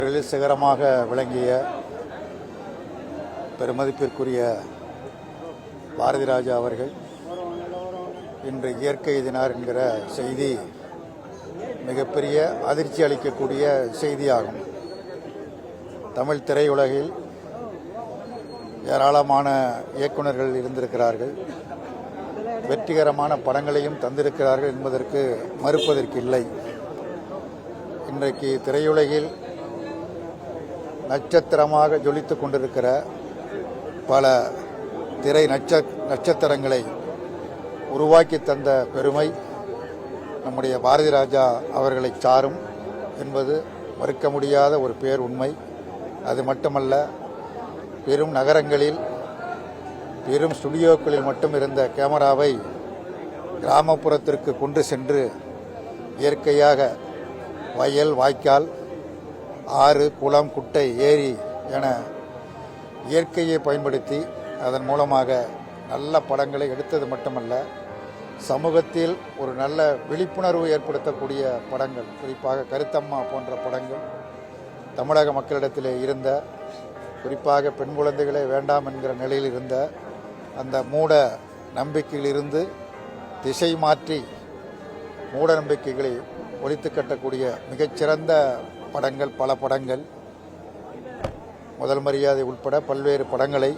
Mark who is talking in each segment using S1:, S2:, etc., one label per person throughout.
S1: சிகரமாக விளங்கிய பெருமதிப்பிற்குரிய பாரதி ராஜா அவர்கள் இன்று இயற்கை தினார் என்கிற செய்தி மிகப்பெரிய அதிர்ச்சி அளிக்கக்கூடிய செய்தியாகும். தமிழ் திரையுலகில் ஏராளமான இயக்குநர்கள் இருந்திருக்கிறார்கள், வெற்றிகரமான படங்களையும் தந்திருக்கிறார்கள் என்பதற்கு மறுப்பதற்கு இல்லை. இன்றைக்கு திரையுலகில் நட்சத்திரமாக ஜொலித்துக் கொண்டிருக்கிற பல திரை நட்சத்திரங்களை உருவாக்கி தந்த பெருமை நம்முடைய பாரதி ராஜா அவர்களை சாரும் என்பது மறுக்க முடியாத ஒரு பேர் உண்மை. அது மட்டுமல்ல, பெரும் நகரங்களில் பெரும் ஸ்டுடியோக்களில் மட்டும் இருந்த கேமராவை கிராமப்புறத்திற்கு கொண்டு சென்று இயற்கையாக வயல், வாய்க்கால், ஆறு, குளம், குட்டை, ஏரி என இயற்கையை பயன்படுத்தி அதன் மூலமாக நல்ல படங்களை எடுத்தது மட்டுமல்ல, சமூகத்தில் ஒரு நல்ல விழிப்புணர்வு ஏற்படுத்தக்கூடிய படங்கள், குறிப்பாக கருத்தம்மா போன்ற படங்கள் தமிழக மக்களிடத்திலே இருந்த, குறிப்பாக பெண் குழந்தைகளே வேண்டாம் என்கிற நிலையில் இருந்த அந்த மூட நம்பிக்கையிலிருந்து திசை மாற்றி மூட நம்பிக்கைகளை ஒழித்து கட்டக்கூடிய மிகச்சிறந்த படங்கள், பல படங்கள், முதல் மரியாதை உட்பட பல்வேறு படங்களை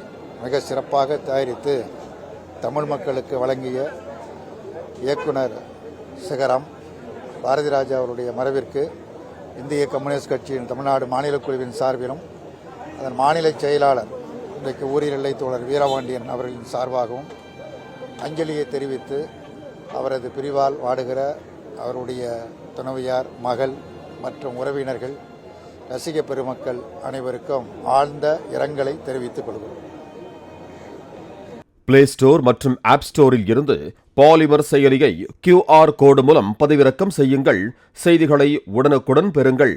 S1: மிக சிறப்பாக தயாரித்து தமிழ் மக்களுக்கு வழங்கிய இயக்குனர் சிகரம் பாரதி ராஜா அவருடைய மறைவிற்கு இந்திய கம்யூனிஸ்ட் கட்சியின் தமிழ்நாடு மாநில குழுவின் சார்பிலும் அதன் மாநில செயலாளர் இன்றைக்கு ஊரில் எல்லை தோழர் வீரபாண்டியன் அவர்களின் சார்பாகவும் அஞ்சலியை தெரிவித்து அவரது பிரிவால் வாடுகிற அவருடைய துணைவியார், மகள் மற்றும் உறவினர்கள், ரசிக பெருமக்கள் அனைவருக்கும் ஆழ்ந்த இரங்கலை தெரிவித்துக் கொள்கிறோம்.
S2: பிளே ஸ்டோர் மற்றும் ஆப் ஸ்டோரில் இருந்து பாலிமர் செயலியை QR கோடு மூலம் பதிவிறக்கம் செய்யுங்கள். செய்திகளை உடனுக்குடன் பெறுங்கள்.